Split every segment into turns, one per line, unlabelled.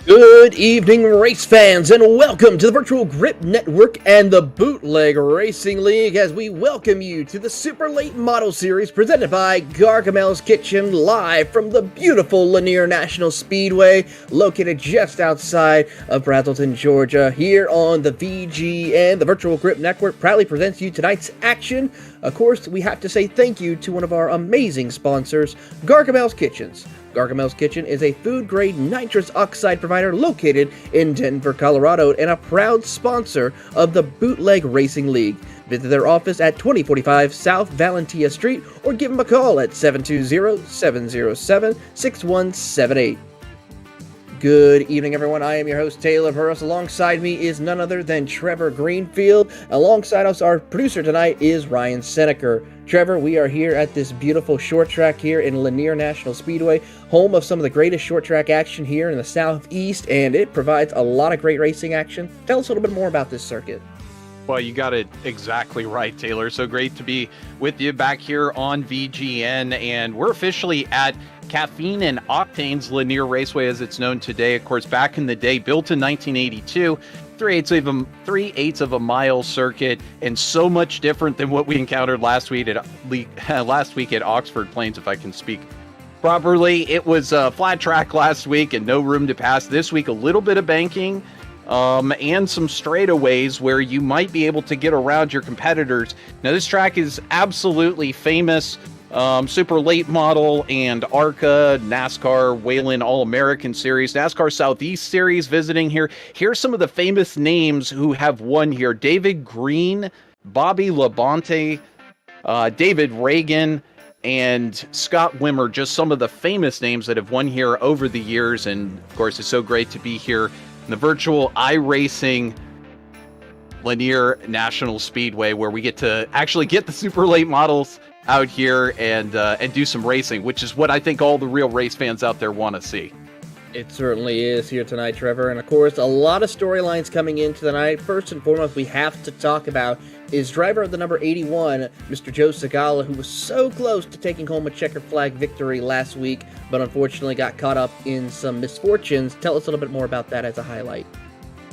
Good evening, race fans, and welcome to the Virtual Grip Network and the Bootleg Racing League as we welcome you to the Super Late Model Series presented by Gargamel's Kitchen, live from the beautiful Lanier National Speedway, located just outside of Brazelton, Georgia. Here on the VGN, the Virtual Grip Network proudly presents you tonight's action. Of course, we have to say thank you to one of our amazing sponsors, Gargamel's Kitchens. Gargamel's Kitchen is a food-grade nitrous oxide provider located in Denver, Colorado, and a proud sponsor of the Bootleg Racing League. Visit their office at 2045 South Valentia Street or give them a call at 720-707-6178. Good evening, everyone. I am your host, Taylor Burris. Alongside me is none other than Trevor Greenfield. Alongside us, our producer tonight is Ryan Seneker. Trevor, we are here at this beautiful short track here in Lanier National Speedway, home of some of the greatest short track action here in the Southeast, and it provides a lot of great racing action. Tell us a little bit more about this circuit.
Well, you got it exactly right, Taylor. So great to be with you back here on VGN, and we're officially at Caffeine and Octane's Lanier Raceway, as it's known today. Of course, back in the day, built in 1982, 3/8 of a mile circuit, and so much different than what we encountered last week at Oxford Plains, if I can speak properly. It was a flat track last week and no room to pass. This week, a little bit of banking and some straightaways where you might be able to get around your competitors. Now, this track is absolutely famous. Super Late Model and ARCA, NASCAR Whalen All-American Series, NASCAR Southeast Series visiting here. Here's some of the famous names who have won here. David Green, Bobby Labonte, David Reagan, and Scott Wimmer, just some of the famous names that have won here over the years. And, of course, it's so great to be here in the virtual iRacing Lanier National Speedway, where we get to actually get the super late models out here and do some racing, which is what I think all the real race fans out there want to see.
It certainly is here tonight, Trevor, and of course, a lot of storylines coming into the night. First and foremost, we have to talk about is driver of the number 81, Mr. Joe Segala, who was so close to taking home a checker flag victory last week, but unfortunately got caught up in some misfortunes. Tell us a little bit more about that as a highlight.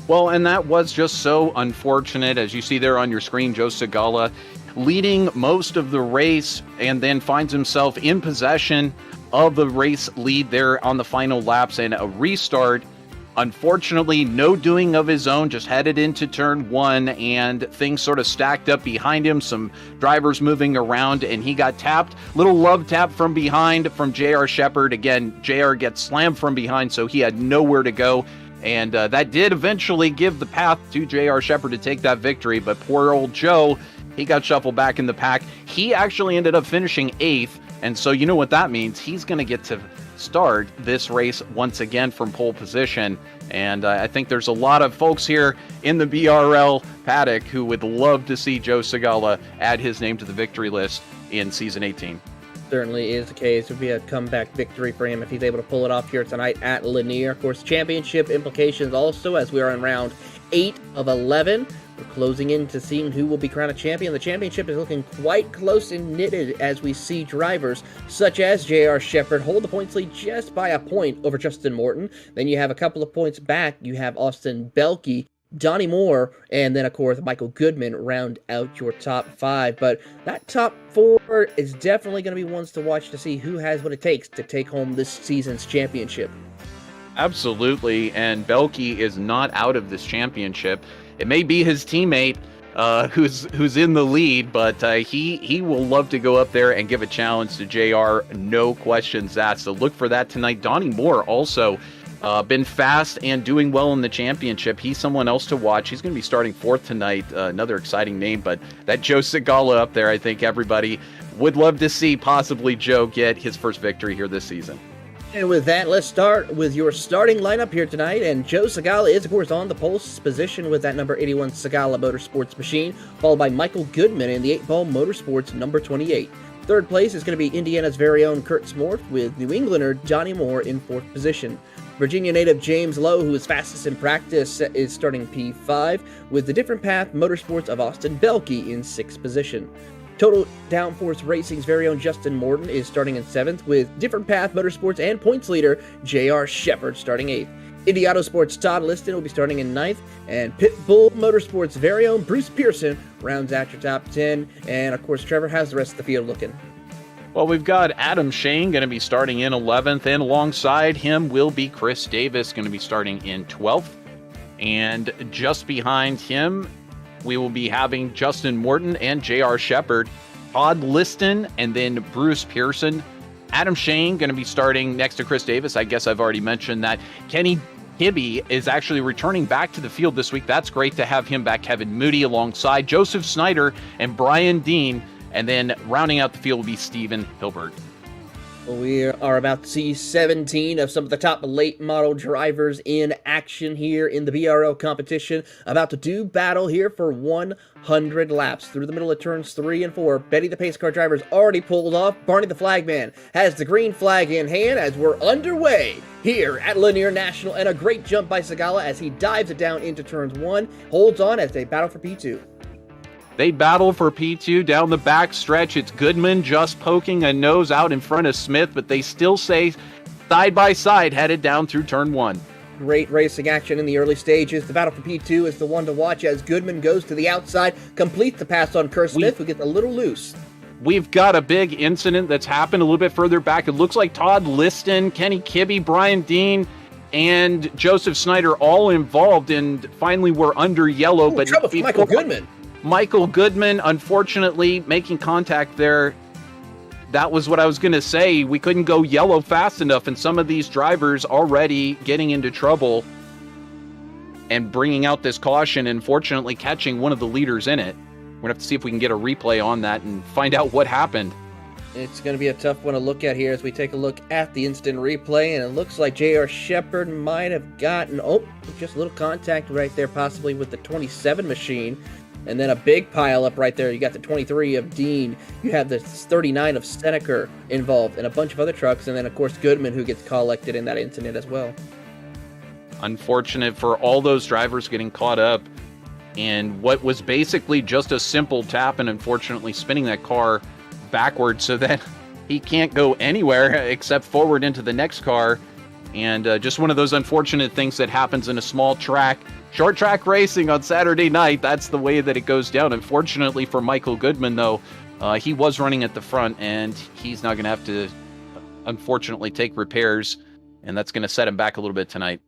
Well, and that was just so unfortunate. As you see there on your screen, Joe Segala leading most of the race and then finds himself in possession of the race lead there on the final laps and a restart. Unfortunately, no doing of his own, just headed into turn one, and things sort of stacked up behind him, some drivers moving around, and he got tapped. Little love tap from behind from J.R. Shepard. Again, J.R. gets slammed from behind, so he had nowhere to go. And that did eventually give the path to J.R. Shepard to take that victory, but poor old Joe, he got shuffled back in the pack. He actually ended up finishing 8th, and so you know what that means. He's going to get to start this race once again from pole position, and I think there's a lot of folks here in the BRL paddock who would love to see Joe Segala add his name to the victory list in Season 18.
Certainly is the case. It would be a comeback victory for him if he's able to pull it off here tonight at Lanier. Of course, championship implications also, as we are in round 8 of 11. We're closing in to seeing who will be crowned a champion. The championship is looking quite close and knitted as we see drivers such as J.R. Shepard hold the points lead just by a point over Justin Morton. Then you have a couple of points back. You have Austin Belkey, Donnie Moore, and then, of course, Michael Goodman round out your top 5. But that top 4 is definitely going to be ones to watch to see who has what it takes to take home this season's championship.
Absolutely, and Belkey is not out of this championship. It may be his teammate who's in the lead, but he will love to go up there and give a challenge to JR, no questions asked. So look for that tonight. Donnie Moore also been fast and doing well in the championship. He's someone else to watch. He's going to be starting 4th tonight. Another exciting name, but that Joe Segala up there, I think everybody would love to see possibly Joe get his first victory here this season.
And with that, let's start with your starting lineup here tonight. And Joe Segala is, of course, on the pole position with that number 81 Segala Motorsports machine, followed by Michael Goodman in the 8-ball Motorsports number 28. Third place is going to be Indiana's very own Kurt Smorf, with New Englander Donnie Moore in 4th position. Virginia native James Lowe, who is fastest in practice, is starting P5, with the Different Path Motorsports of Austin Belkey in 6th position. Total Downforce Racing's very own Justin Morton is starting in 7th, with Different Path Motorsports and points leader J.R. Shepard starting 8th. Indy Autosports' Todd Liston will be starting in 9th, and Pitbull Motorsports' very own Bruce Pearson rounds out your top 10. And of course, Trevor, how's the rest of the field looking?
Well, we've got Adam Shane going to be starting in 11th, and alongside him will be Chris Davis, going to be starting in 12th. And just behind him, we will be having Justin Morton and J.R. Shepard, Todd Liston, and then Bruce Pearson. Adam Shane going to be starting next to Chris Davis. I guess I've already mentioned that. Kenny Kibbe is actually returning back to the field this week. That's great to have him back. Kevin Moody alongside Joseph Snyder and Brian Dean. And then rounding out the field will be Steven Hilbert.
We are about to see 17 of some of the top late model drivers in action here in the BRL competition. About to do battle here for 100 laps through the middle of turns 3 and 4. Betty the pace car driver's already pulled off. Barney the flagman has the green flag in hand as we're underway here at Lanier National. And a great jump by Segala as he dives it down into turns 1. Holds on as they battle for P2.
They battle for P2 down the back stretch. It's Goodman just poking a nose out in front of Smith, but they still stay side by side headed down through turn 1.
Great racing action in the early stages. The battle for P2 is the one to watch as Goodman goes to the outside, completes the pass on Kerr Smith, who gets a little loose.
We've got a big incident that's happened a little bit further back. It looks like Todd Liston, Kenny Kibbe, Brian Dean, and Joseph Snyder all involved, and finally we're under yellow.
But trouble for Michael Goodman.
Michael Goodman, unfortunately, making contact there. That was what I was going to say. We couldn't go yellow fast enough, and some of these drivers already getting into trouble and bringing out this caution, and fortunately catching one of the leaders in it. We're going to have to see if we can get a replay on that and find out what happened.
It's going to be a tough one to look at here as we take a look at the instant replay, and it looks like J.R. Shepard might have gotten, just a little contact right there, possibly with the 27 machine. And then a big pile up right there. You got the 23 of Dean. You have the 39 of Seneker involved and a bunch of other trucks. And then, of course, Goodman, who gets collected in that incident as well.
Unfortunate for all those drivers getting caught up in what was basically just a simple tap, and unfortunately spinning that car backwards so that he can't go anywhere except forward into the next car. And just one of those unfortunate things that happens in a small track. Short track racing on Saturday night, that's the way that it goes down. Unfortunately for Michael Goodman, though, he was running at the front, and he's now going to have to, unfortunately, take repairs, and that's going to set him back a little bit tonight.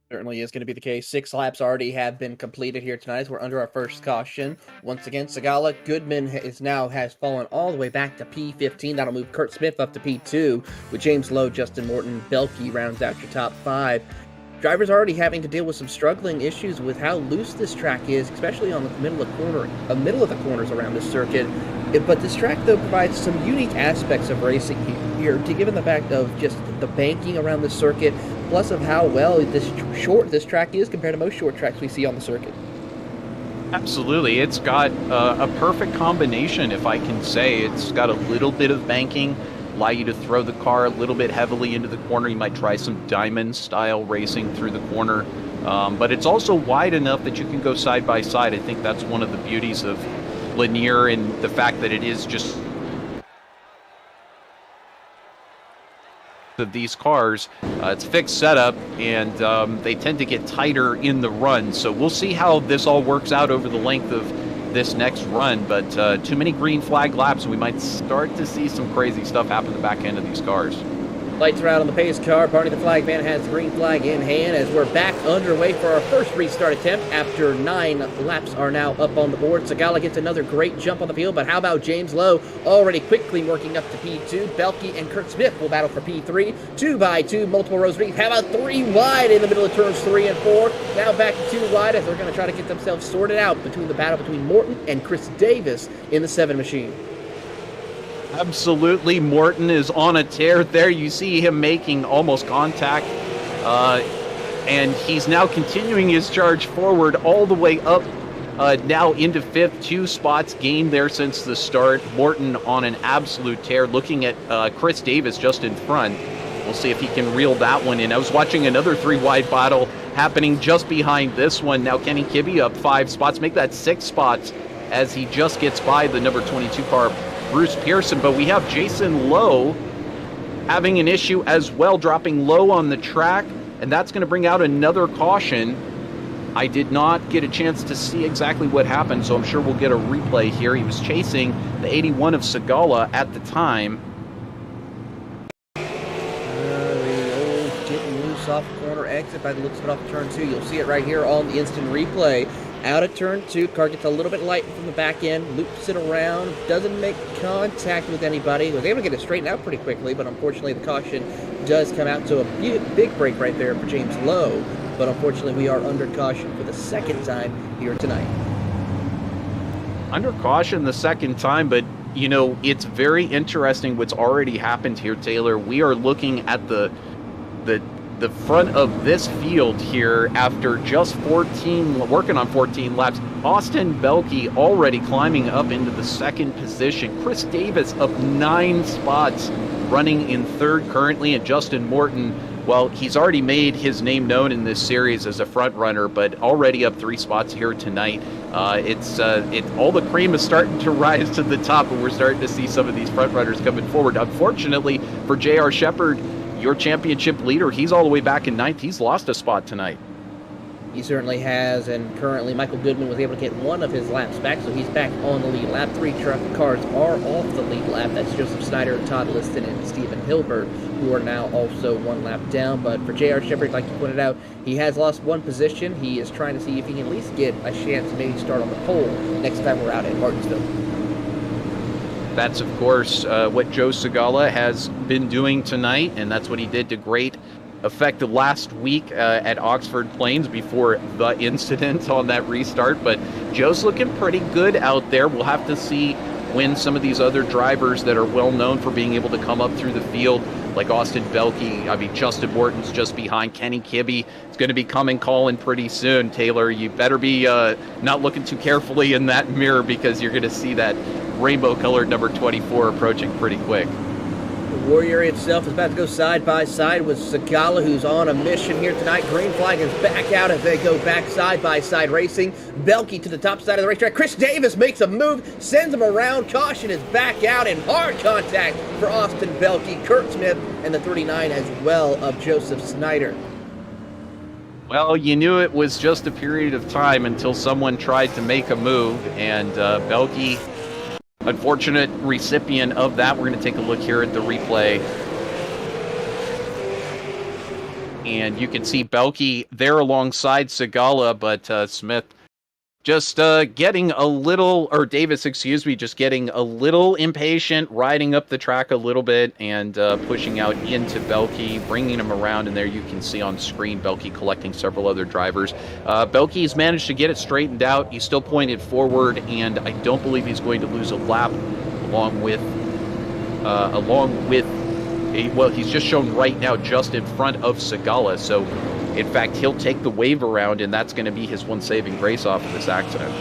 Certainly is going to be the case. 6 laps already have been completed here tonight as we're under our first caution. Once again, Segala, Goodman has fallen all the way back to P15. That'll move Kurt Smith up to P2 with James Lowe, Justin Morton, Belkey rounds out your top 5. Drivers already having to deal with some struggling issues with how loose this track is, especially on the middle of the corners around this circuit. But this track, though, provides some unique aspects of racing here, given the fact of just the banking around the circuit, plus of how well this track is compared to most short tracks we see on the circuit.
Absolutely. It's got a perfect combination, if I can say. It's got a little bit of banking, allow you to throw the car a little bit heavily into the corner. You might try some diamond-style racing through the corner. But it's also wide enough that you can go side by side. I think that's one of the beauties of Lanier, and the fact that it is just of these cars. It's fixed setup, and they tend to get tighter in the run. So we'll see how this all works out over the length of this next run, but too many green flag laps, we might start to see some crazy stuff happen at the back end of these cars.
Lights are out on the pace car. Barney the flagman has the green flag in hand as we're back underway for our first restart attempt after 9 laps are now up on the board. Segala gets another great jump on the field, but how about James Lowe already quickly working up to P2? Belkey and Kurt Smith will battle for P3. 2 by 2, multiple rows of how about 3 wide in the middle of turns 3 and 4? Now back to 2 wide as they're going to try to get themselves sorted out between the battle between Morton and Chris Davis in the 7 machine.
Absolutely, Morton is on a tear there. You see him making almost contact, and he's now continuing his charge forward all the way up, now into 5th. 2 spots gained there since the start. Morton on an absolute tear, looking at Chris Davis just in front. We'll see if he can reel that one in. I was watching another 3-wide battle happening just behind this one. Now Kenny Kibbe up 5 spots, make that 6 spots as he just gets by the number 22 car, Bruce Pearson. But we have Jason Lowe having an issue as well, dropping low on the track and that's going to bring out another caution. I did not get a chance to see exactly what happened, so I'm sure we'll get a replay here. He was chasing the 81 of Segala at the time.
Getting loose off corner exit by the looks of it off turn 2. You'll see it right here on the instant replay. Out of turn 2, car gets a little bit light from the back end, loops it around, doesn't make contact with anybody. Was able to get it straightened out pretty quickly, but unfortunately the caution does come out to a big break right there for James Lowe. But unfortunately we are under caution for the second time here tonight.
Under caution the second time, but you know, it's very interesting what's already happened here, Taylor. We are looking at the front of this field here after just working on 14 laps. Austin Belke already climbing up into the second position. Chris Davis up 9 spots, running in third currently, and Justin Morton, well, he's already made his name known in this series as a front runner, but already up 3 spots here tonight. All the cream is starting to rise to the top, and we're starting to see some of these front runners coming forward. Unfortunately for J.R. Shepard, your championship leader, he's all the way back in 9th. He's lost a spot tonight.
He certainly has, and currently Michael Goodman was able to get one of his laps back, so he's back on the lead lap. 3 truck cars are off the lead lap. That's Joseph Snyder, Todd Liston, and Stephen Hilbert, who are now also 1 lap down. But for J.R. Shepard, like you pointed out, he has lost 1 position. He is trying to see if he can at least get a chance to maybe start on the pole next time we're out at Martinsville.
That's, of course, what Joe Segala has been doing tonight, and that's what he did to great effect last week at Oxford Plains before the incident on that restart. But Joe's looking pretty good out there. We'll have to see when some of these other drivers that are well known for being able to come up through the field, like Austin Belke, Justin Morton's just behind, Kenny Kibbe is going to be calling pretty soon. Taylor, you better be not looking too carefully in that mirror, because you're going to see that rainbow-colored number 24 approaching pretty quick.
The Warrior itself is about to go side by side with Segala, who's on a mission here tonight. Green flag is back out as they go back side by side racing. Belke to the top side of the racetrack. Chris Davis makes a move, sends him around. Caution is back out, and hard contact for Austin Belke, Kurt Smith, and the 39 as well of Joseph Snyder.
Well, you knew it was just a period of time until someone tried to make a move, and Belke, unfortunate recipient of that. We're going to take a look here at the replay. And you can see Belke there alongside Segala, but Smith just getting a little, or Davis, excuse me, just getting a little impatient, riding up the track a little bit and pushing out into Belke, bringing him around. And there you can see on screen Belke collecting several other drivers. Belke's managed to get it straightened out. He's still pointed forward, and I don't believe he's going to lose a lap along with well, he's just shown right now just in front of Segala. So in fact, he'll take the wave around, and that's going to be his one saving grace off of this accident.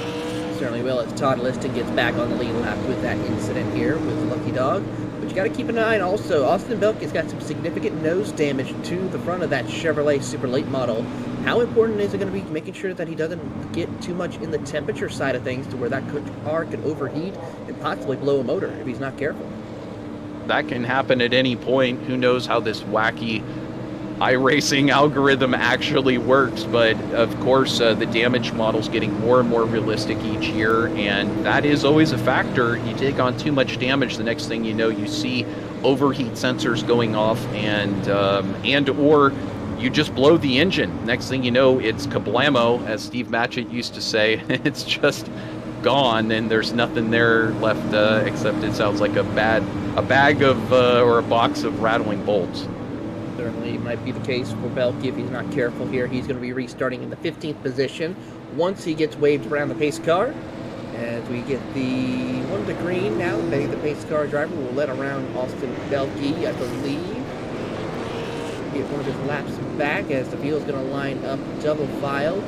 Certainly will, as Todd Liston gets back on the lead lap with that incident here with Lucky Dog. But you got to keep an eye on also, Austin Belke's got some significant nose damage to the front of that Chevrolet Super Late model. How important is it going to be making sure that he doesn't get too much in the temperature side of things to where that car could overheat and possibly blow a motor if he's not careful?
That can happen at any point. Who knows how this wacky iRacing algorithm actually works, but of course the damage model's getting more and more realistic each year, and that is always a factor. You take on too much damage, the next thing you know, you see overheat sensors going off, and or you just blow the engine. Next thing you know, it's kablamo, as Steve Matchett used to say. It's just gone, and there's nothing there left except it sounds like a bag of or a box of rattling bolts.
Certainly might be the case for Belke if he's not careful here. He's going to be restarting in the 15th position once he gets waved around the pace car. As we get the one to green now, the pace car driver will let around Austin Belke, I believe. Get one of his laps back as the field is going to line up double file.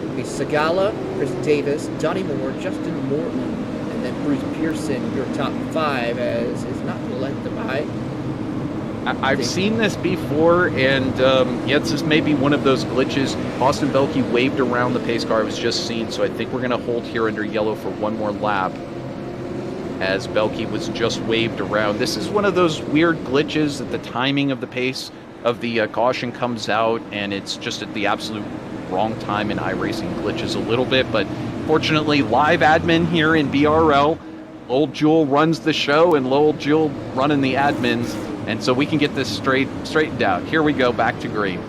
It'll be Segala, Chris Davis, Donnie Moore, Justin Morton, and then Bruce Pearson, your top 5, as is not going to let them by.
I've seen this before, and this is maybe one of those glitches. Austin Belke waved around the pace car I was just seen, so I think we're going to hold here under yellow for one more lap as Belke was just waved around. This is one of those weird glitches that the timing of the pace of the caution comes out, and it's just at the absolute wrong time, and iRacing glitches a little bit. But fortunately, live admin here in BRL, Lowell Jewell runs the show, and Lowell Jewell running the admins, and so we can get this straightened out. Here we go, back to green.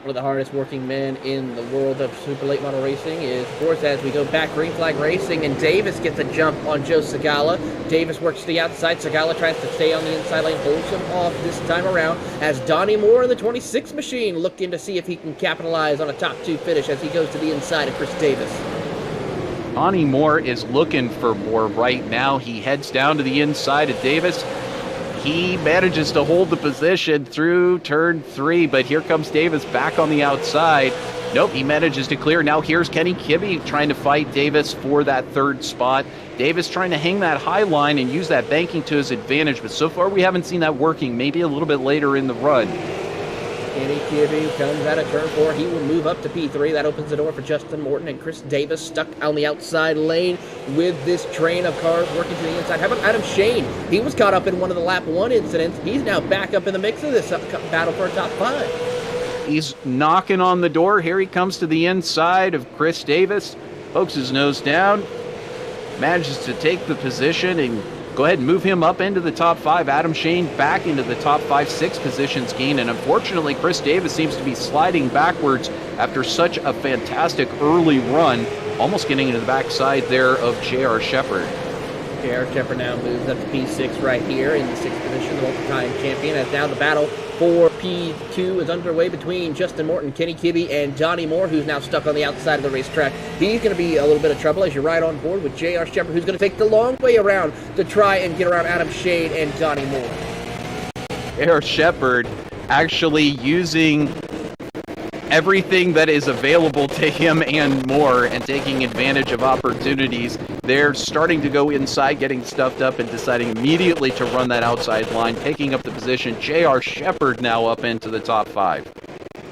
One of the hardest working men in the world of super late model racing is, of course, as we go back, green flag racing, and Davis gets a jump on Joe Segala. Davis works to the outside. Segala tries to stay on the inside lane, holds him off this time around, as Donnie Moore in the 26 machine looking to see if he can capitalize on a top 2 finish as he goes to the inside of Chris Davis.
Donnie Moore is looking for more right now. He heads down to the inside of Davis. He manages to hold the position through turn 3, but here comes Davis back on the outside. Nope, he manages to clear. Now here's Kenny Kibbe trying to fight Davis for that 3rd spot. Davis trying to hang that high line and use that banking to his advantage, but so far we haven't seen that working. Maybe a little bit later in the run.
Kenny Kibbe comes out of turn 4. He will move up to P3. That opens the door for Justin Morton and Chris Davis stuck on the outside lane with this train of cars working to the inside. How about Adam Shane? He was caught up in one of the lap 1 incidents. He's now back up in the mix of this battle for a top 5.
He's knocking on the door. Here he comes to the inside of Chris Davis. Pokes his nose down. Manages to take the position and go ahead and move him up into the top 5. Adam Shane back into the top 5-6 positions gain. And unfortunately, Chris Davis seems to be sliding backwards after such a fantastic early run, almost getting into the backside there of J.R. Shepherd.
J.R. Shepherd now moves up to P6 right here in the 6th position, the multi-time champion, as now the battle for P2 is underway between Justin Morton, Kenny Kibbe, and Donnie Moore, who's now stuck on the outside of the racetrack. He's going to be a little bit of trouble as you ride on board with J.R. Shepherd, who's going to take the long way around to try and get around Adam Shane and Donnie Moore.
J.R. Shepherd actually using everything that is available to him and more, and taking advantage of opportunities. They're starting to go inside, getting stuffed up, and deciding immediately to run that outside line, taking up the position. J.R. Shepherd now up into the top 5.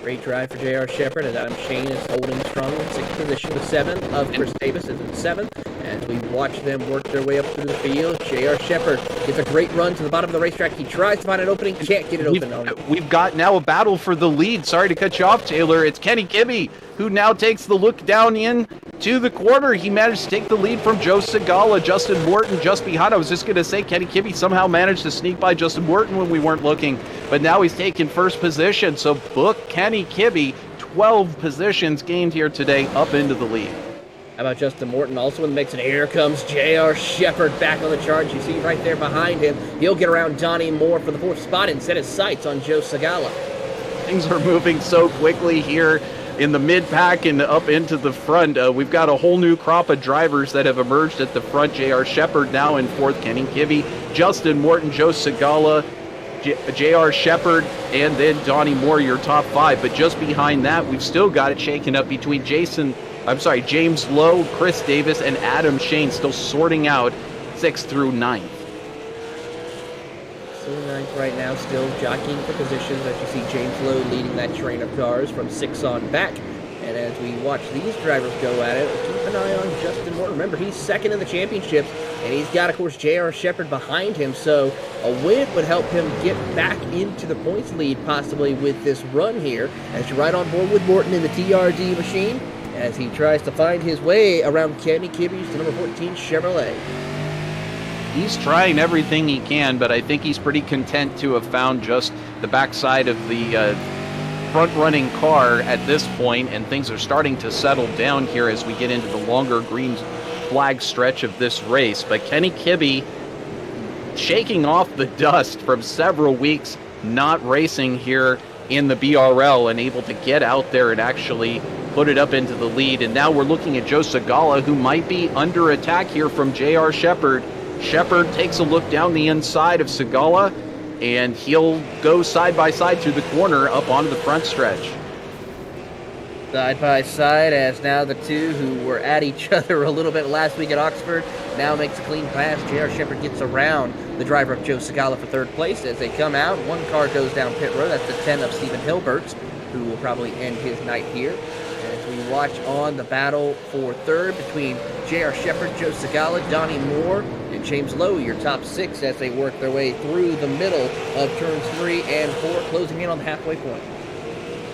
Great drive for J.R. Shepherd, as Adam Shane is holding strong in 6th position. The 7th of Chris Davis is in 7th. As we watch them work their way up through the field, J.R. Shepherd gets a great run to the bottom of the racetrack. He tries to find an opening, can't get it open.
We've got now a battle for the lead. Sorry to cut you off, Taylor. It's Kenny Kibbe, who now takes the look down in to the corner. He managed to take the lead from Joe Segala. Justin Morton just behind. I was just going to say Kenny Kibbe somehow managed to sneak by Justin Morton when we weren't looking, but now he's taking 1st position. So book Kenny Kibbe, 12 positions gained here today, up into the lead.
How about Justin Morton also in the mix? And here comes J.R. Shepherd back on the charge. You see right there behind him. He'll get around Donnie Moore for the 4th spot and set his sights on Joe Segala.
Things are moving so quickly here in the mid-pack and up into the front. We've got a whole new crop of drivers that have emerged at the front. J.R. Shepherd now in 4th, Kenny Kibbe, Justin Morton, Joe Segala, J.R. Shepherd, and then Donnie Moore, your top 5. But just behind that, we've still got it shaken up between James Lowe, Chris Davis, and Adam Shane, still sorting out 6th through 9th.
Still 9th right now, still jockeying for positions as you see James Lowe leading that train of cars from 6 on back. And as we watch these drivers go at it, keep an eye on Justin Morton. Remember, he's 2nd in the championships, and he's got, of course, J.R. Shepherd behind him. So a win would help him get back into the points lead, possibly with this run here, as you ride on board with Morton in the TRD machine, as he tries to find his way around Kenny Kibbe's number 14 Chevrolet.
He's trying everything he can, but I think he's pretty content to have found just the backside of the front-running car at this point, and things are starting to settle down here as we get into the longer green flag stretch of this race. But Kenny Kibbe shaking off the dust from several weeks not racing here in the BRL and able to get out there and actually put it up into the lead. And now we're looking at Joe Segala, who might be under attack here from J.R. Shepherd. Shepherd takes a look down the inside of Segala, and he'll go side by side through the corner up onto the front stretch.
Side by side, as now the two who were at each other a little bit last week at Oxford now makes a clean pass. J.R. Shepherd gets around the driver of Joe Segala for 3rd place. As they come out, one car goes down pit road. That's the 10 of Stephen Hilberts, who will probably end his night here. As we watch on the battle for 3rd between J.R. Shepherd, Joe Segala, Donnie Moore, and and James Lowe, your top 6 as they work their way through the middle of turns 3 and 4, closing in on the halfway point.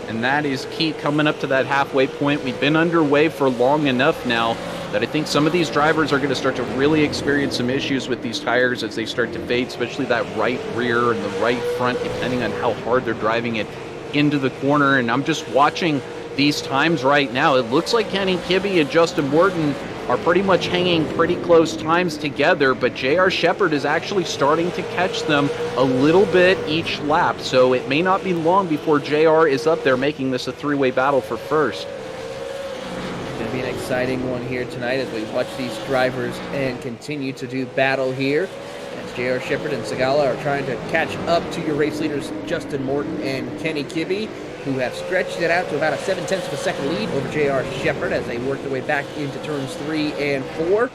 And that is key coming up to that halfway point. We've been underway for long enough now that I think some of these drivers are going to start to really experience some issues with these tires as they start to fade, especially that right rear and the right front, depending on how hard they're driving it into the corner. And I'm just watching these times right now. It looks like Kenny Kibbe and Justin Morton are pretty much hanging pretty close times together, but J.R. Shepherd is actually starting to catch them a little bit each lap, so it may not be long before J.R. is up there making this a three-way battle for first.
It's going to be an exciting one here tonight as we watch these drivers and continue to do battle here, as J.R. Shepherd and Segala are trying to catch up to your race leaders Justin Morton and Kenny Kibbe, who have stretched it out to about a 0.7 of a second lead over J.R. Shepherd as they work their way back into turns 3 and 4.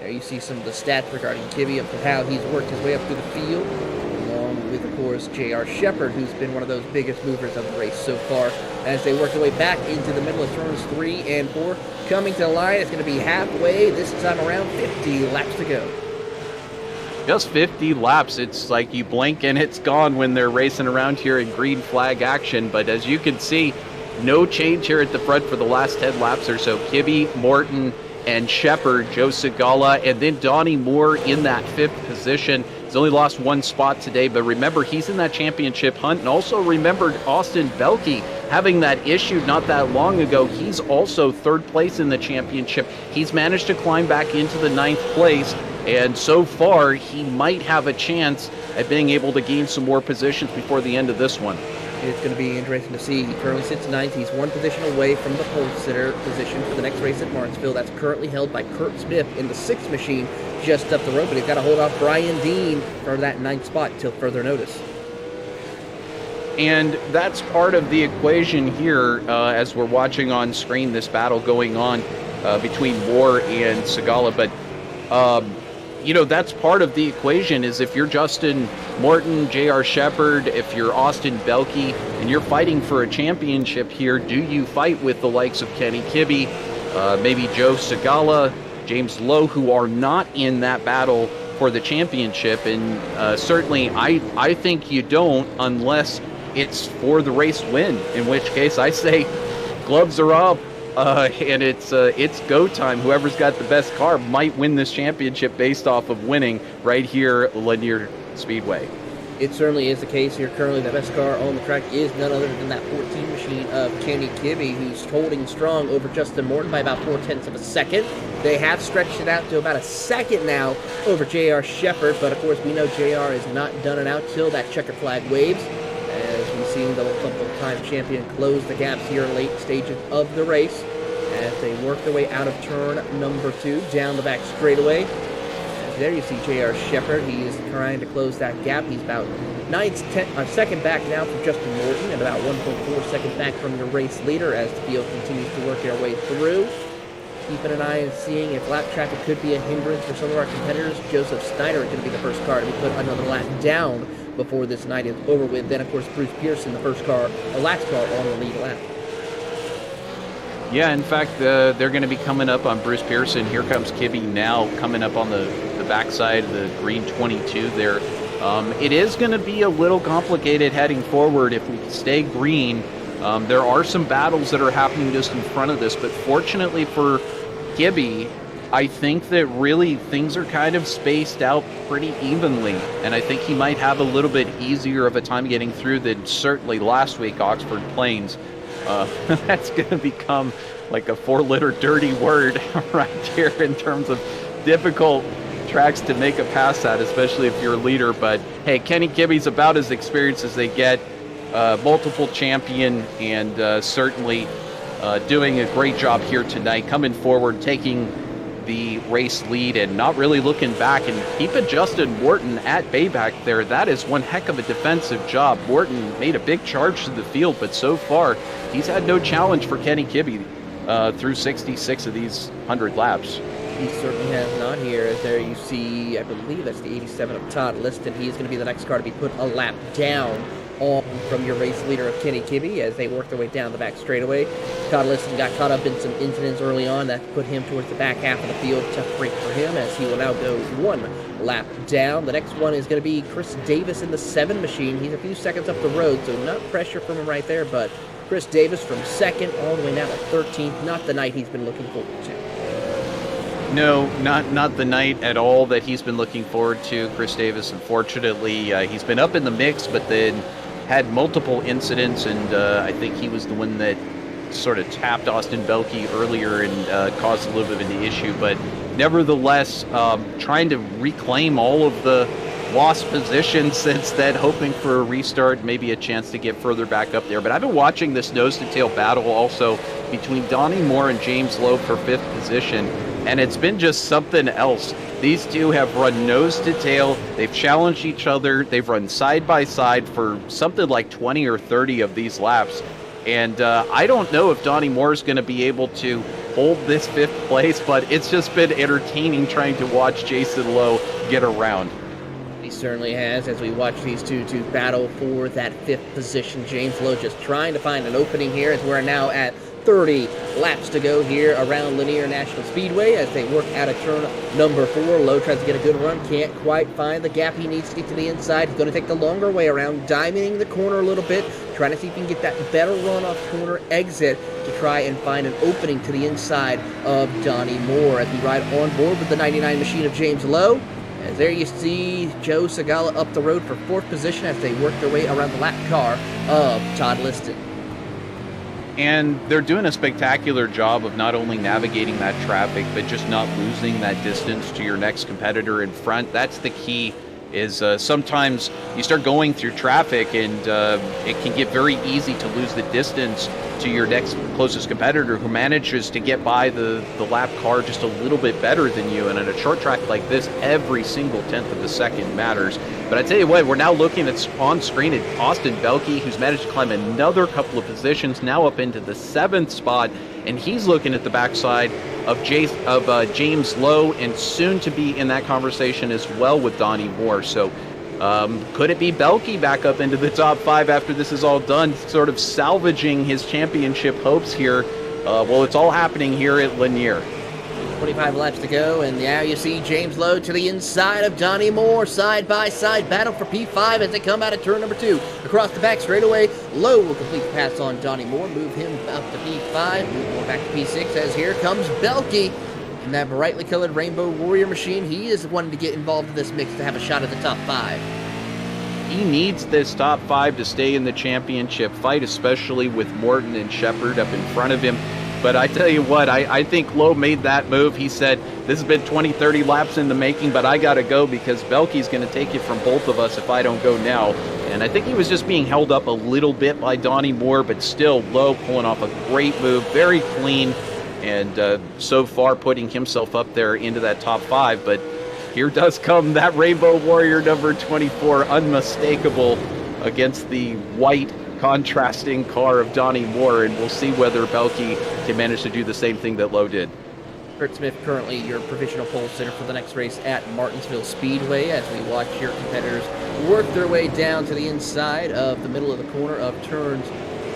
There you see some of the stats regarding Kibbe of how he's worked his way up through the field, along with, of course, J.R. Shepherd, who's been one of those biggest movers of the race so far, as they work their way back into the middle of turns 3 and 4. Coming to the line, it's going to be halfway, this time around 50 laps to go.
Just 50 laps. It's like you blink and it's gone when they're racing around here in green flag action. But as you can see, no change here at the front for the last 10 laps or so. Kibbe, Morton, and Shepherd, Joe Segala, and then Donnie Moore in that 5th position. He's only lost 1 spot today, but remember, he's in that championship hunt. And also remembered Austin Belke having that issue not that long ago. He's also 3rd place in the championship. He's managed to climb back into the 9th place. And so far, he might have a chance at being able to gain some more positions before the end of this one.
It's going to be interesting to see. He currently sits 9th. He's 1 position away from the pole sitter position for the next race at Martinsville. That's currently held by Kurt Smith in the 6th machine just up the road. But he's got to hold off Brian Dean for that 9th spot until further notice.
And that's part of the equation here as we're watching on screen this battle going on between Moore and Segala. But you know, that's part of the equation is if you're Justin Morton, J.R. Shepherd, if you're Austin Belke, and you're fighting for a championship here, do you fight with the likes of Kenny Kibbe, maybe Joe Segala, James Lowe, who are not in that battle for the championship? And certainly I think you don't unless it's for the race win, in which case I say gloves are up. And it's go time. Whoever's got the best car might win this championship based off of winning right here at Lanier Speedway.
It certainly is the case here. Currently, the best car on the track is none other than that 14 machine of Kenny Kibbe, who's holding strong over Justin Morton by about 0.4 of a second. They have stretched it out to about a second now over J.R. Shepherd, but of course we know J.R. is not done it out till that checkered flag waves. As we've seen the multiple-time champion close the gaps here in late stages of the race as they work their way out of turn number 2 down the back straightaway. As there you see J.R. Shepherd. He is trying to close that gap. He's about 9 second back now from Justin Morton and about 1.4 seconds back from your race leader as the field continues to work their way through. Keeping an eye and seeing if lap traffic could be a hindrance for some of our competitors. Joseph Snyder is going to be the first car to be put another lap down before this night is over with. Then, of course, Bruce Pearson, the last car on the lead lap.
Yeah, in fact, they're going to be coming up on Bruce Pearson. Here comes Kibbe now coming up on the backside of the green 22 there. It is going to be a little complicated heading forward if we stay green. There are some battles that are happening just in front of this, but fortunately for Kibbe, I think that really things are kind of spaced out pretty evenly, and I think he might have a little bit easier of a time getting through than certainly last week Oxford Plains. That's going to become like a 4-letter dirty word right here in terms of difficult tracks to make a pass at, especially if you're a leader. But hey, Kenny Kibbe's about as experienced as they get, multiple champion, and certainly doing a great job here tonight, coming forward, taking the race lead and not really looking back, and keeping Justin Morton at bay back there. That is one heck of a defensive job. Morton made a big charge to the field, but so far he's had no challenge for Kenny Kibbe through 66 of these 100 laps.
He certainly has not here. As there you see, I believe that's the 87 of Todd Liston. He's going to be the next car to be put a lap down on from your race leader of Kenny Kibbe as they work their way down the back straightaway. Todd Liston got caught up in some incidents early on that put him towards the back half of the field. Tough break for him as he will now go 1 lap down. The next one is going to be Chris Davis in the 7 machine. He's a few seconds up the road, so not pressure from him right there, but Chris Davis from 2nd all the way now to 13th. Not the night he's been looking forward to.
No, not the night at all that he's been looking forward to. Chris Davis, unfortunately, he's been up in the mix, but then had multiple incidents, and I think he was the one that sort of tapped Austin Belke earlier and caused a little bit of an issue. But nevertheless, trying to reclaim all of the lost positions since then, hoping for a restart, maybe a chance to get further back up there. But I've been watching this nose-to-tail battle also between Donnie Moore and James Lowe for 5th position, and it's been just something else. These two have run nose to tail. They've challenged each other. They've run side by side for something like 20 or 30 of these laps. And I don't know if Donnie Moore is going to be able to hold this 5th place, but it's just been entertaining trying to watch Jason Lowe get around.
He certainly has, as we watch these two battle for that 5th position. James Lowe just trying to find an opening here, as we're now at 30 laps to go here around Lanier National Speedway as they work out of turn number 4. Lowe tries to get a good run, can't quite find the gap he needs to get to the inside. He's going to take the longer way around, diamonding the corner a little bit, trying to see if he can get that better run off corner exit to try and find an opening to the inside of Donnie Moore as we ride on board with the 99 machine of James Lowe. As there you see Joe Segala up the road for 4th position as they work their way around the lap car of Todd Liston.
And they're doing a spectacular job of not only navigating that traffic, but just not losing that distance to your next competitor in front. That's the key, is sometimes you start going through traffic and it can get very easy to lose the distance to your next closest competitor who manages to get by the lap car just a little bit better than you. And in a short track like this, every single 10th of a second matters. But I tell you what, we're now looking at on screen at Austin Belke, who's managed to climb another couple of positions, now up into the 7th spot, and he's looking at the backside of James Lowe, and soon to be in that conversation as well with Donnie Moore. So could it be Belke back up into the top 5 after this is all done, sort of salvaging his championship hopes here? Well, it's all happening here at Lanier.
25 laps to go, and now you see James Lowe to the inside of Donnie Moore. Side-by-side battle for P5 as they come out of turn number 2. Across the back straightaway, Lowe will complete the pass on Donnie Moore, move him up to P5, move Moore back to P6 as here comes Belke in that brightly colored Rainbow Warrior machine. He is wanting to get involved in this mix to have a shot at the top 5.
He needs this top 5 to stay in the championship fight, especially with Morton and Shepard up in front of him. But I tell you what, I think Lowe made that move. He said, this has been 20, 30 laps in the making, but I got to go because Belke's going to take it from both of us if I don't go now. And I think he was just being held up a little bit by Donnie Moore, but still Lowe pulling off a great move, very clean, and so far putting himself up there into that top 5. But here does come that Rainbow Warrior number 24, unmistakable against the white contrasting car of Donnie Moore, and we'll see whether Belke can manage to do the same thing that Lowe did.
Kurt Smith, currently your provisional pole sitter for the next race at Martinsville Speedway, as we watch your competitors work their way down to the inside of the middle of the corner of turns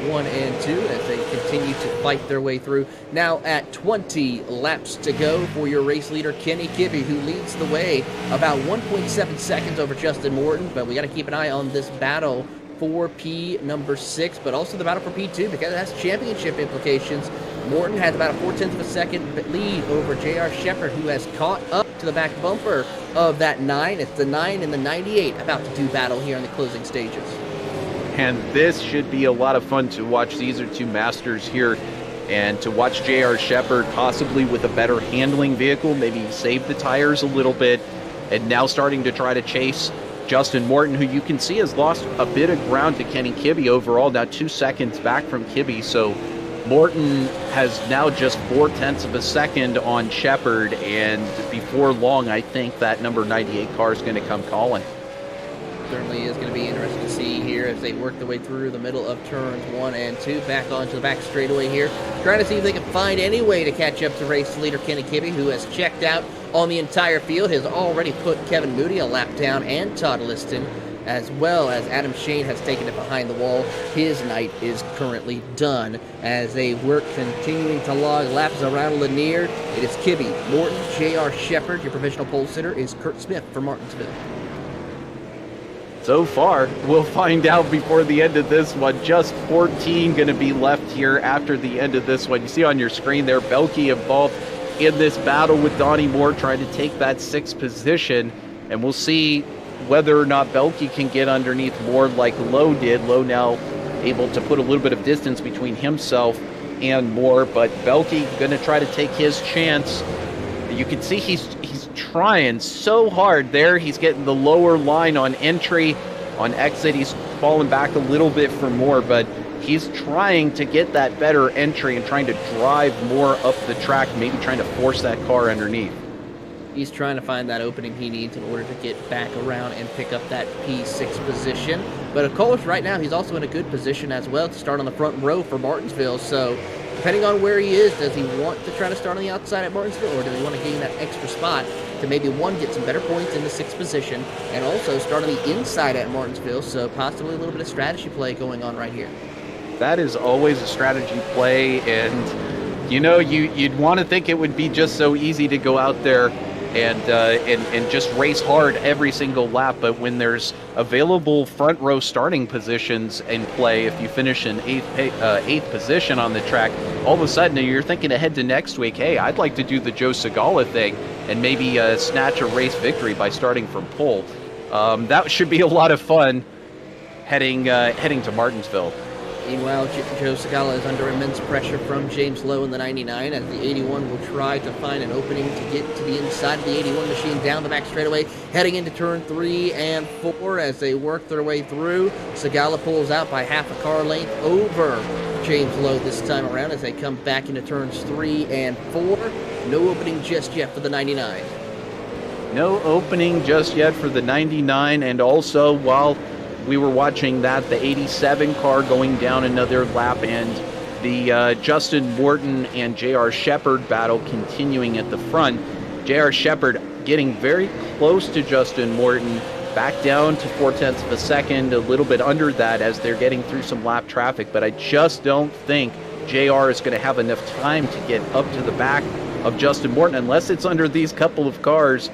1 and 2 as they continue to fight their way through. Now at 20 laps to go for your race leader, Kenny Kibbe, who leads the way about 1.7 seconds over Justin Morton, but we got to keep an eye on this battle for P number 6, but also the battle for P2 because it has championship implications. Morton has about a 0.4 of a second lead over J.R. Shepard, who has caught up to the back bumper of that 9. It's the 9 and the 98 about to do battle here in the closing stages.
And this should be a lot of fun to watch. These are two masters here, and to watch J.R. Shepard possibly with a better handling vehicle, maybe save the tires a little bit, and now starting to try to chase Justin Morton, who you can see has lost a bit of ground to Kenny Kibbe overall, now 2 seconds back from Kibbe. So Morton has now just 0.4 of a second on Shepard, and before long, I think that number 98 car is going to come calling.
Certainly is going to be interesting to see here as they work their way through the middle of turns 1 and 2, back onto the back straightaway here, trying to see if they can find any way to catch up to race leader Kenny Kibbe, who has checked out on the entire field, has already put Kevin Moody a lap down and Todd Liston. as well as Adam Shane has taken it behind the wall. His night is currently done as they work continuing to log laps around Lanier. It is Kibbe, Morton, J.R. Shepard. Your provisional pole sitter is Kurt Smith for Martinsville.
So far, we'll find out before the end of this one. Just 14 going to be left here after the end of this one. You see on your screen there, Belke involved in this battle with Donnie Moore trying to take that 6th position. And we'll see whether or not Belke can get underneath Moore like Lowe did. Lowe now able to put a little bit of distance between himself and Moore. But Belke going to try to take his chance. You can see he's trying so hard there. He's getting the lower line on entry. On exit, he's falling back a little bit for Moore, but he's trying to get that better entry and trying to drive Moore up the track, maybe trying to force that car underneath.
He's trying to find that opening he needs in order to get back around and pick up that P6 position. But of course, right now, he's also in a good position as well to start on the front row for Martinsville. So depending on where he is, does he want to try to start on the outside at Martinsville, or does he want to gain that extra spot to maybe, one, get some better points in the 6th position, and also start on the inside at Martinsville, so possibly a little bit of strategy play going on right here.
That is always a strategy play, and you know, you'd want to think it would be just so easy to go out there and just race hard every single lap, but when there's available front row starting positions in play, if you finish in 8th position on the track, all of a sudden you're thinking ahead to next week, hey, I'd like to do the Joe Segala thing and maybe snatch a race victory by starting from pole. That should be a lot of fun heading to Martinsville.
Meanwhile, Joe Segala is under immense pressure from James Lowe in the 99 as the 81 will try to find an opening to get to the inside of the 81 machine down the back straightaway, heading into turn 3 and 4 as they work their way through. Segala pulls out by half a car length over James Lowe this time around as they come back into turns 3 and 4. No opening just yet for the 99.
No opening just yet for the 99, and also while we were watching that, the 87 car going down another lap, and the Justin Morton and J.R. Shepard battle continuing at the front. J.R. Shepard getting very close to Justin Morton, back down to 0.4 of a second, a little bit under that as they're getting through some lap traffic, but I just don't think JR is going to have enough time to get up to the back of Justin Morton unless it's under these couple of cars.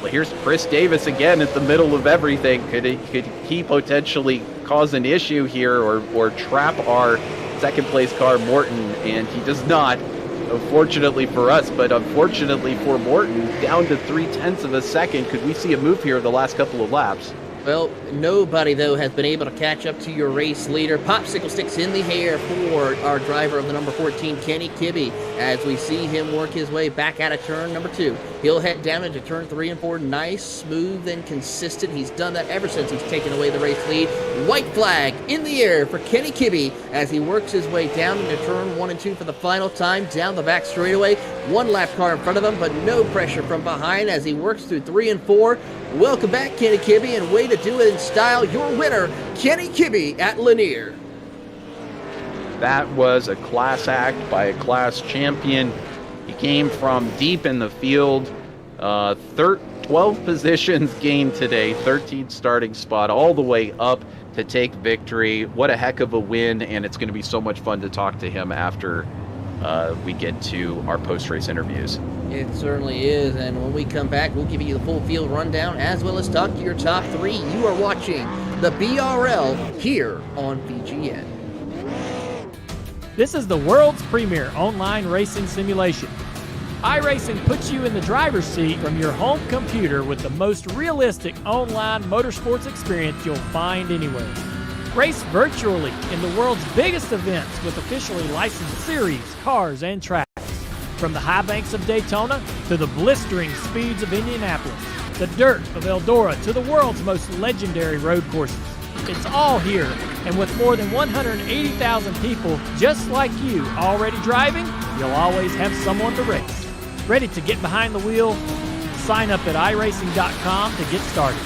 Here's Chris Davis again at the middle of everything. Could he potentially cause an issue here or trap our second place car Morton? And he does not, unfortunately for us, but unfortunately for Morton, down to 0.3 of a second. Could we see a move here the last couple of laps?
Well, nobody, though, has been able to catch up to your race leader. Popsicle sticks in the air for our driver of the number 14, Kenny Kibbe, as we see him work his way back out of turn number 2. He'll head down into turn 3 and 4. Nice, smooth, and consistent. He's done that ever since he's taken away the race lead. White flag in the air for Kenny Kibbe as he works his way down into turn 1 and 2 for the final time, down the back straightaway. One lap car in front of him, but no pressure from behind as he works through 3 and 4. Welcome back, Kenny Kibbe, and way to do it in style. Your winner, Kenny Kibbe at Lanier.
That was a class act by a class champion. He came from deep in the field. 12 positions gained today, 13th starting spot, all the way up to take victory. What a heck of a win, and it's going to be so much fun to talk to him after we get to our post-race interviews.
It certainly is, and when we come back, we'll give you the full field rundown as well as talk to your top 3. You are watching the BRL here on VGN.
This is the world's premier online racing simulation. iRacing puts you in the driver's seat from your home computer with the most realistic online motorsports experience you'll find anywhere. Race virtually in the world's biggest events with officially licensed series, cars, and tracks. From the high banks of Daytona to the blistering speeds of Indianapolis, the dirt of Eldora to the world's most legendary road courses. It's all here, and with more than 180,000 people just like you already driving, you'll always have someone to race. Ready to get behind the wheel? Sign up at iRacing.com to get started.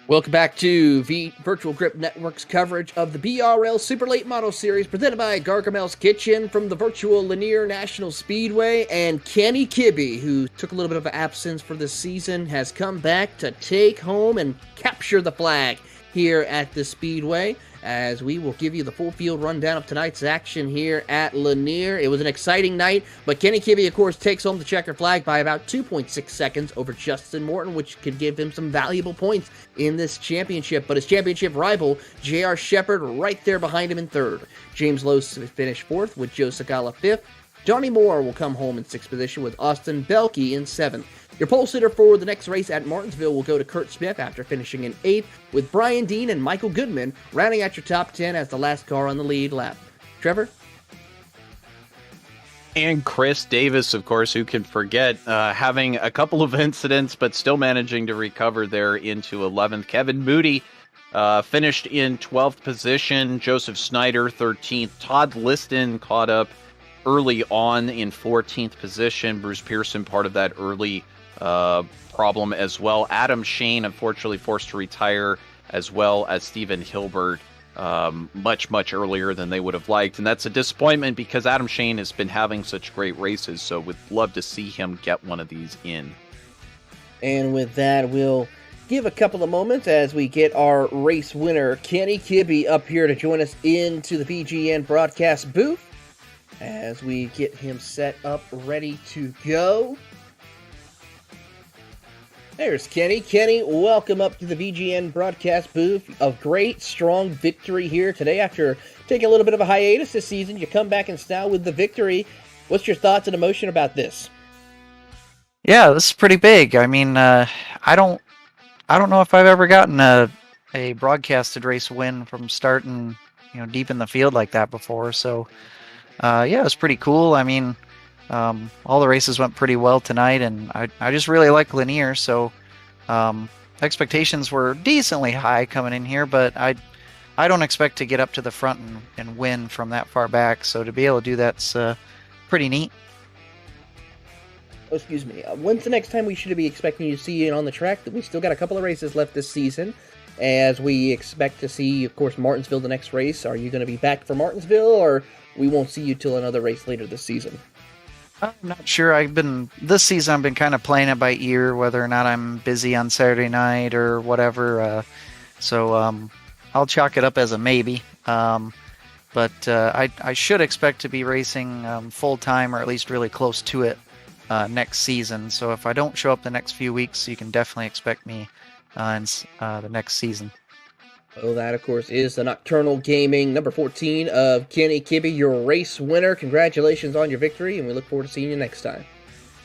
Welcome back to the Virtual Grip Network's coverage of the BRL Super Late Model Series presented by Gargamel's Kitchen from the virtual Lanier National Speedway. And Kenny Kibbe, who took a little bit of an absence for this season, has come back to take home and capture the flag here at the Speedway, as we will give you the full field rundown of tonight's action here at Lanier. It was an exciting night, but Kenny Kibbe, of course, takes home the checkered flag by about 2.6 seconds over Justin Morton, which could give him some valuable points in this championship. But his championship rival, J.R. Shepard, right there behind him in third. James Lowe finished fourth with Joe Sagala fifth. Johnny Moore will come home in sixth position with Austin Belke in seventh. Your pole sitter for the next race at Martinsville will go to Kurt Smith after finishing in 8th, with Brian Dean and Michael Goodman rounding out your top 10 as the last car on the lead lap. Trevor?
And Chris Davis, of course, who can forget having a couple of incidents, but still managing to recover there into 11th. Kevin Moody finished in 12th position. Joseph Snyder, 13th. Todd Liston caught up early on in 14th position. Bruce Pearson, part of that early problem as well. Adam Shane, unfortunately, forced to retire, as well as Stephen Hilbert, much earlier than they would have liked. And that's a disappointment because Adam Shane has been having such great races, so would love to see him get one of these in.
And with that, we'll give a couple of moments as we get our race winner, Kenny Kibbe, up here to join us into the VGN broadcast booth as we get him set up, ready to go. There's Kenny. Kenny, welcome up to the VGN broadcast booth. A great, strong victory here today after taking a little bit of a hiatus this season. You come back in style with the victory. What's your thoughts and emotion about this?
Yeah, this is pretty big. I mean, I don't know if I've ever gotten a broadcasted race win from starting, deep in the field like that before. So, yeah, it's pretty cool. I mean, all the races went pretty well tonight, and I just really like Lanier, so expectations were decently high coming in here, but I don't expect to get up to the front and win from that far back, so to be able to do that's pretty neat.
Oh, excuse me. When's the next time we should be expecting you to see you on the track? We still got a couple of races left this season, as we expect to see, of course, Martinsville the next race. Are you going to be back for Martinsville, or we won't see you till another race later this season?
I'm not sure. This season I've been kind of playing it by ear, whether or not I'm busy on Saturday night or whatever. So I'll chalk it up as a maybe. But I should expect to be racing full time, or at least really close to it, next season. So if I don't show up the next few weeks, you can definitely expect me in the next season.
Well, that, of course, is the Nocturnal Gaming number 14 of Kenny Kibbe, your race winner. Congratulations on your victory, and we look forward to seeing you next time.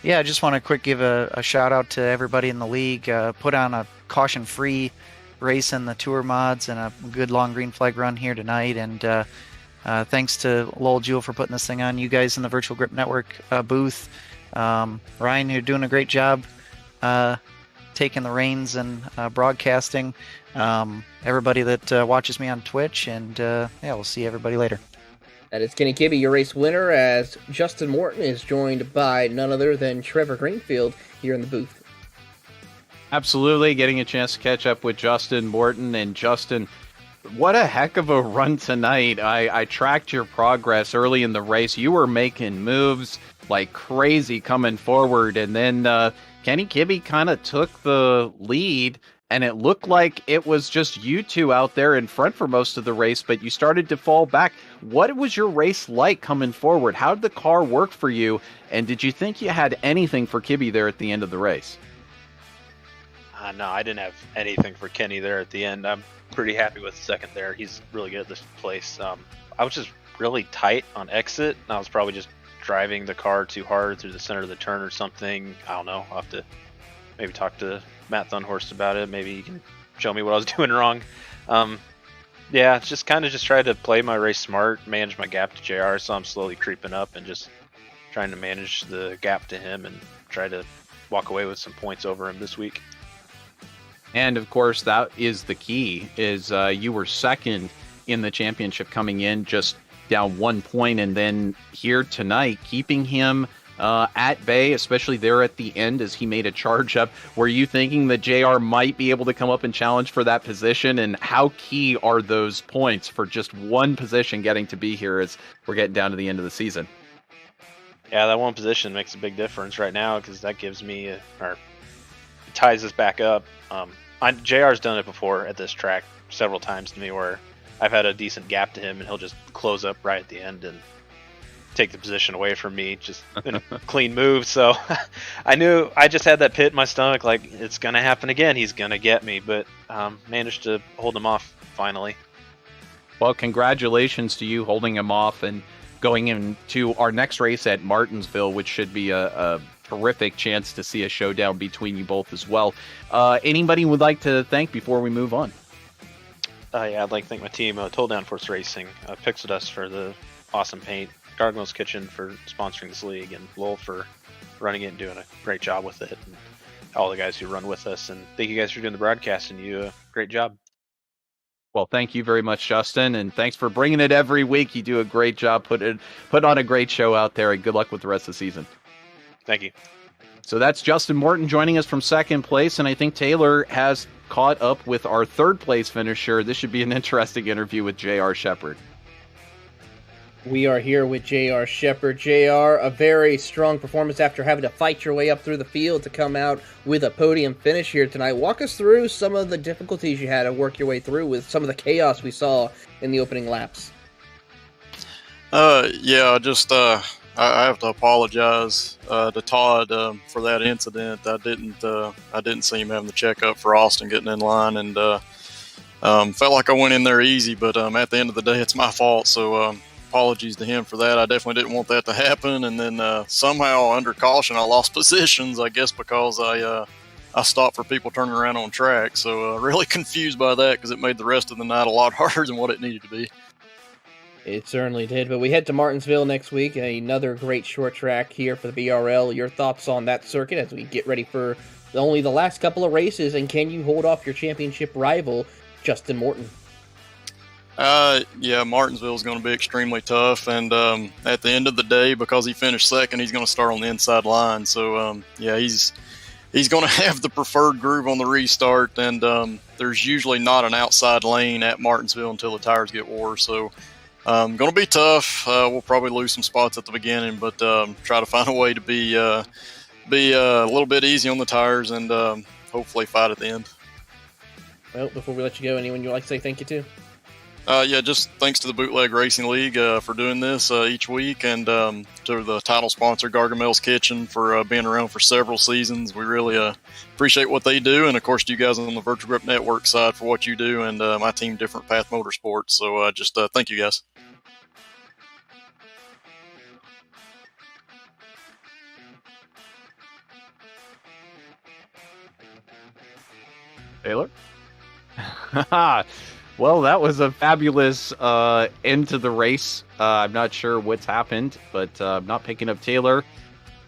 Yeah, I just want to give a shout-out to everybody in the league. Put on a caution-free race in the Tour mods and a good long green flag run here tonight. And thanks to Lowell Jewell for putting this thing on. You guys in the Virtual Grip Network booth. Ryan, you're doing a great job taking the reins and broadcasting. Everybody that watches me on Twitch, and yeah, we'll see everybody later.
That is Kenny Kibbe, your race winner, as Justin Morton is joined by none other than Trevor Greenfield here in the booth.
Absolutely, getting a chance to catch up with Justin Morton. And Justin, what a heck of a run tonight. I tracked your progress early in the race. You were making moves like crazy coming forward, and then Kenny Kibbe kind of took the lead, and it looked like it was just you two out there in front for most of the race, but you started to fall back. What was your race like coming forward? How did the car work for you, and did you think you had anything for Kibbe there at the end of the race?
No, I didn't have anything for Kenny there at the end. I'm pretty happy with second there. He's really good at this place. I was just really tight on exit, and I was probably just driving the car too hard through the center of the turn or something. I don't know. I'll have to maybe talk to Matt Thunhorst about it. Maybe he can show me what I was doing wrong. Yeah, just try to play my race smart, manage my gap to JR, so I'm slowly creeping up and just trying to manage the gap to him and try to walk away with some points over him this week.
And of course, that is the key, is you were second in the championship coming in, just down 1 point, and then here tonight, keeping him at bay, especially there at the end as he made a charge up. Were you thinking that JR might be able to come up and challenge for that position? And how key are those points for just one position getting to be here as we're getting down to the end of the season?
Yeah, that one position makes a big difference right now because that gives me, or ties us back up. JR's done it before at this track several times to me where I've had a decent gap to him and he'll just close up right at the end and take the position away from me just in a clean move. So I knew I just had that pit in my stomach, like it's going to happen again. He's going to get me, but managed to hold him off finally.
Well, congratulations to you holding him off and going into our next race at Martinsville, which should be a terrific chance to see a showdown between you both as well. Anybody would like to thank before we move on?
Yeah, I'd like to thank my team, Toll Down Force Racing, Pixel for the awesome paint, Gargamel's Kitchen for sponsoring this league, and Lowell for running it and doing a great job with it, and all the guys who run with us. And thank you guys for doing the broadcast, and you do a great job.
Well, thank you very much, Justin, and thanks for bringing it every week. You do a great job putting on a great show out there, and good luck with the rest of the season.
Thank you.
So that's Justin Morton joining us from second place, and I think Taylor has caught up with our third place finisher. This should be an interesting interview with J.R. Shepard.
We are here with J.R. Shepard. J.R., a very strong performance after having to fight your way up through the field to come out with a podium finish here tonight. Walk us through some of the difficulties you had to work your way through with some of the chaos we saw in the opening laps.
I have to apologize to Todd for that incident. I didn't see him having the checkup for Austin getting in line, and felt like I went in there easy. But at the end of the day, it's my fault. So apologies to him for that. I definitely didn't want that to happen. And then somehow, under caution, I lost positions. I guess because I stopped for people turning around on track. So really confused by that because it made the rest of the night a lot harder than what it needed to be.
It certainly did, but we head to Martinsville next week, another great short track here for the BRL. Your thoughts on that circuit as we get ready for only the last couple of races, and can you hold off your championship rival, Justin Morton?
Martinsville is going to be extremely tough, and at the end of the day, because he finished second, he's going to start on the inside line. So, he's going to have the preferred groove on the restart, and there's usually not an outside lane at Martinsville until the tires get wore. So, going to be tough. We'll probably lose some spots at the beginning, but try to find a way to be a little bit easy on the tires and hopefully fight at the end.
Well, before we let you go, anyone you'd like to say thank you to?
Just thanks to the Bootleg Racing League for doing this each week, and to the title sponsor, Gargamel's Kitchen, for being around for several seasons. We really appreciate what they do, and of course, you guys on the Virtual Grip Network side for what you do, and my team, Different Path Motorsports. So thank you guys.
Taylor? Well, that was a fabulous end to the race. I'm not sure what's happened, but I'm not picking up Taylor.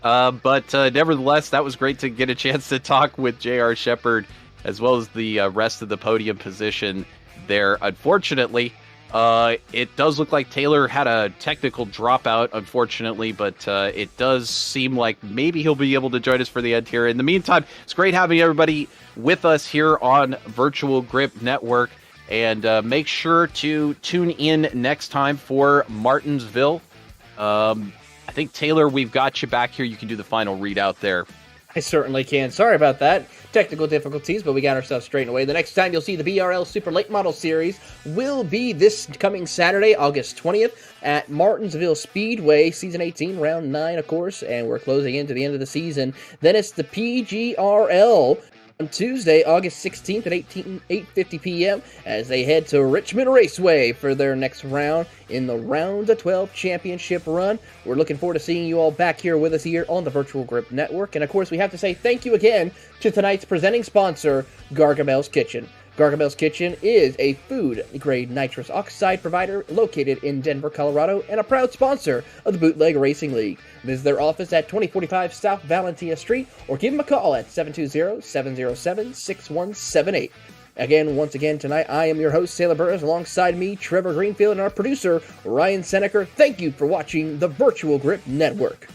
But nevertheless, that was great to get a chance to talk with J.R. Shepard, as well as the rest of the podium position there. Unfortunately, it does look like Taylor had a technical dropout, unfortunately, but it does seem like maybe he'll be able to join us for the end here. In the meantime, it's great having everybody with us here on Virtual Grip Network. And make sure to tune in next time for Martinsville. I think, Taylor, we've got you back here. You can do the final readout there.
I certainly can. Sorry about that. Technical difficulties, but we got ourselves straightened away. The next time you'll see the BRL Super Late Model Series will be this coming Saturday, August 20th, at Martinsville Speedway, Season 18, Round 9, of course, and we're closing into the end of the season. Then it's the PGRL on Tuesday, August 16th at 8:50 p.m. as they head to Richmond Raceway for their next round in the Round of 12 Championship run. We're looking forward to seeing you all back here with us here on the Virtual Grip Network. And of course, we have to say thank you again to tonight's presenting sponsor, Gargamel's Kitchen. Gargamel's Kitchen is a food-grade nitrous oxide provider located in Denver, Colorado, and a proud sponsor of the Bootleg Racing League. Visit their office at 2045 South Valentia Street, or give them a call at 720-707-6178. Once again, tonight, I am your host, Sailor Burris, alongside me, Trevor Greenfield, and our producer, Ryan Seneker. Thank you for watching the Virtual Grip Network.